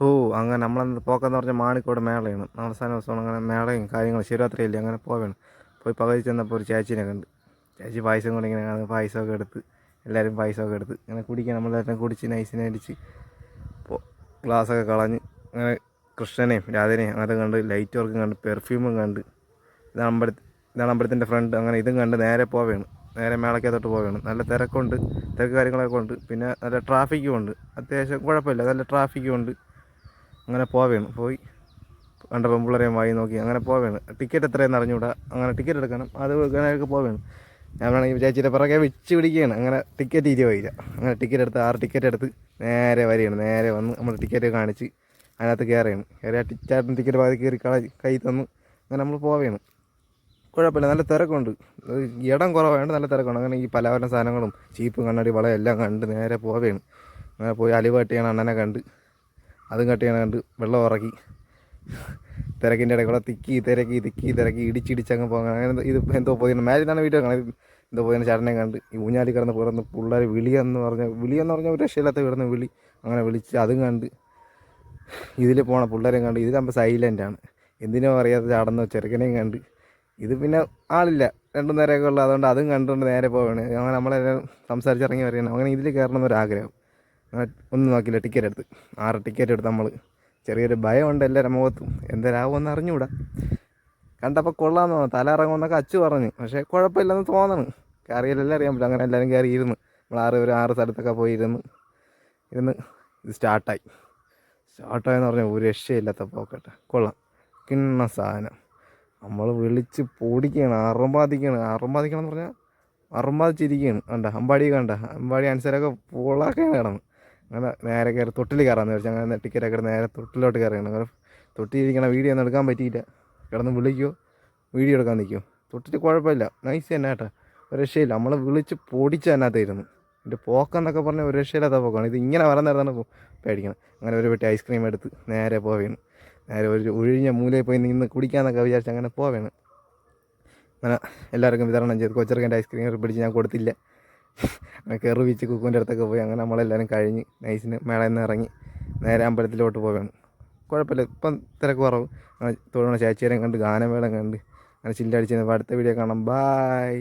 ഓ അങ്ങനെ നമ്മളന്ന് പോക്കെന്ന് പറഞ്ഞാൽ മാണിക്കോട് മേളയാണ് അവസാന ദിവസമാണ് അങ്ങനെ മേളയും കാര്യങ്ങളും ശിവരാത്രിയല്ലേ അങ്ങനെ പോവുകയാണ്. പോയി പകുതി ചെന്നപ്പോൾ ഒരു ചേച്ചീനെ കണ്ട്. ചേച്ചി പായസം കൊണ്ട് ഇങ്ങനെ പായസമൊക്കെ എടുത്ത് എല്ലാവരും പായസമൊക്കെ എടുത്ത് ഇങ്ങനെ കുടിക്കാൻ നമ്മളെല്ലാം കുടിച്ച് നൈസിനെ അടിച്ച് ഗ്ലാസ്സൊക്കെ കളഞ്ഞ് അങ്ങനെ കൃഷ്ണനെയും രാധനെയും അങ്ങനത്തെ കണ്ട് ലൈറ്റ് വർക്കും കണ്ട് പെർഫ്യൂമും കണ്ട് ഇതാണ് ഇതാണ് അമ്പലത്തിൻ്റെ ഫ്രണ്ട്. അങ്ങനെ ഇതും കണ്ട് നേരെ പോവുകയാണ്. നേരെ മേളക്കകത്തോട്ട് പോവുകയാണ്. നല്ല തിരക്കുണ്ട്, തിരക്ക് കാര്യങ്ങളൊക്കെ ഉണ്ട്. പിന്നെ നല്ല ട്രാഫിക്കും ഉണ്ട്, അത്യാവശ്യം കുഴപ്പമില്ല, നല്ല ട്രാഫിക്കും ഉണ്ട്. അങ്ങനെ പോവുകയാണ്. പോയി കണ്ട പെൺപിള്ളേരെയും വായി നോക്കി അങ്ങനെ പോവുകയാണ്. ടിക്കറ്റ് എത്രയെന്ന് അറിഞ്ഞുകൂടാ, അങ്ങനെ ടിക്കറ്റ് എടുക്കണം. അത് അങ്ങനെയൊക്കെ പോവുകയാണ്. ഞാൻ വേണമെങ്കിൽ ചേച്ചിയുടെ പിറകെ വെച്ച് പിടിക്കുകയാണ്. അങ്ങനെ ടിക്കറ്റ് 20 രൂപ. അങ്ങനെ ടിക്കറ്റ് എടുത്ത് 6 ടിക്കറ്റ് എടുത്ത് നേരെ വരികയാണ്. നേരെ വന്ന് നമ്മൾ ടിക്കറ്റ് കാണിച്ച് അതിനകത്ത് കയറുകയാണ്. കയറി ആ ചേട്ടൻ ടിക്കറ്റ് പകുതി കയറി കൈ തന്നു. അങ്ങനെ നമ്മൾ പോവുകയാണ്. കുഴപ്പമില്ല, നല്ല തിരക്കുണ്ട്. ഇടം കുറവായതുകൊണ്ട് നല്ല തിരക്കുണ്ട്. അങ്ങനെ ഈ പലവരം സാധനങ്ങളും ചീപ്പ് കണ്ണാടി വളയം എല്ലാം കണ്ട് നേരെ പോവുകയാണ്. അങ്ങനെ പോയി അലിവ് കട്ടിയാണ് അണ്ണനെ കണ്ട്, അതും കട്ടിയാണ് കണ്ട് വെള്ളം ഇറക്കി തിരക്കിൻ്റെ ഇടയിൽ കൂടെ തിരക്കി ഇടിച്ചിടിച്ചങ്ങ് പോകാൻ. അങ്ങനെ ഇത് എന്തോ പോയി മേലിന്നാണ് വീഡിയോ കാണാൻ. എന്തോ പോയി ചേട്ടനെ കണ്ട് ഈ ഊഞ്ഞാലി കിടന്ന് പിള്ളേർ വിളിയെന്ന് പറഞ്ഞാൽ ഒരു രക്ഷയില്ലാത്ത കിടന്ന് വിളി. അങ്ങനെ വിളിച്ച് അതും കണ്ട് ഇതിൽ പോണ പിള്ളേരെയും കണ്ട്. ഇതിലാകുമ്പോൾ സൈലൻ്റാണ്, എന്തിനോ അറിയാതെ ചാടുന്ന ചെറുക്കനെയും കണ്ട്. ഇത് പിന്നെ ആളില്ല, 2 നേരമൊക്കെ ഉള്ളു, അതുകൊണ്ട് അതും കണ്ടുകൊണ്ട് നേരെ പോവുകയാണ്. അങ്ങനെ നമ്മളെല്ലാം സംസാരിച്ചിറങ്ങി വരികയാണ്. അങ്ങനെ ഇതിൽ കയറണമെന്നൊരാഗ്രഹം. അങ്ങനെ ഒന്നും നോക്കിയില്ല, ടിക്കറ്റ് എടുത്ത് 6 ടിക്കറ്റ് എടുത്ത് നമ്മൾ. ചെറിയൊരു ഭയമുണ്ട് എല്ലാവരുടെ മുഖത്തും, എന്തരാകുമെന്ന് അറിഞ്ഞുകൂടാ. കണ്ടപ്പോൾ കൊള്ളാമെന്ന് തോന്നുന്നു, തല ഇറങ്ങുമെന്നൊക്കെ അച്ചു പറഞ്ഞു. പക്ഷേ കുഴപ്പമില്ലെന്ന് തോന്നണം, കയറിയാലെല്ലാം അറിയാൻ പറ്റില്ല. അങ്ങനെ എല്ലാവരും കയറി ഇരുന്ന് നമ്മൾ 6 പേര് 6 സ്ഥലത്തൊക്കെ പോയി ഇരുന്ന് ഇത് സ്റ്റാർട്ടായെന്ന് പറഞ്ഞാൽ ഒരു രക്ഷയില്ലാത്ത പോക്കട്ടെ. കൊള്ളാം, കിണ്ണ സാധനം. നമ്മൾ വിളിച്ച് പൊടിക്കുകയാണ്, അറുമ്പാദിക്കണം എന്ന് പറഞ്ഞാൽ അറുമ്പാദിച്ചിരിക്കുകയാണ്. അമ്പാടി അമ്പാടി അനുസരമൊക്കെ പൊളാക്കാണ് കിടന്ന്. അങ്ങനെ നേരെ കയറി തൊട്ടിൽ കയറാമെന്ന് വിചാരിച്ചു. അങ്ങനെ ടിക്കറ്റൊക്കെ നേരെ തൊട്ടിലോട്ട് കയറിയാണ്. അങ്ങനെ തൊട്ടിലിരിക്കണ വീഡിയോ ഒന്നും എടുക്കാൻ പറ്റിയില്ല. കിടന്ന് വിളിക്കുമോ വീഡിയോ എടുക്കാൻ നിൽക്കുമോ. തൊട്ടിട്ട് കുഴപ്പമില്ല, നൈസ് തന്നെ കേട്ടോ, ഒരു രക്ഷയില്ല. നമ്മൾ വിളിച്ച് പൊടിച്ച് അതിനകത്തായിരുന്നു. എൻ്റെ പോക്കെന്നൊക്കെ പറഞ്ഞാൽ ഒരു രക്ഷയില്ലാത്ത പോക്കാണ്. ഇത് ഇങ്ങനെ വരുന്നതാണ് പേടിക്കണം. അങ്ങനെ ഒരു പെട്ടി ഐസ്ക്രീം എടുത്ത് നേരെ പോവുകയാണ്. നേരെ ഒരു ഒഴിഞ്ഞ മൂലയിൽ പോയി നിന്ന് കുടിക്കാമെന്നൊക്കെ വിചാരിച്ച് അങ്ങനെ പോവുകയാണ്. അങ്ങനെ എല്ലാവർക്കും വിതരണം ചെയ്ത് കൊച്ചിറക്കൻ്റെ ഐസ്ക്രീം പിടിച്ച് ഞാൻ കൊടുത്തില്ല. അങ്ങനെ കയറി വെച്ച് കുക്കുവിൻ്റെ അടുത്തൊക്കെ പോയി. അങ്ങനെ നമ്മളെല്ലാവരും കഴിഞ്ഞ് നൈസിന് മേളയിൽ നിന്ന് ഇറങ്ങി നേരെ അമ്പലത്തിലോട്ട് പോവുകയാണ്. കുഴപ്പമില്ല, ഇപ്പം തിരക്ക് കുറവ്. അങ്ങനെ തൊഴുന്ന ചേച്ചിയേരെയും കണ്ട് ഗാനമേളം കണ്ട് അങ്ങനെ ചില്ലടിച്ച് അടുത്ത വീഡിയോ കാണാം. ബായ്.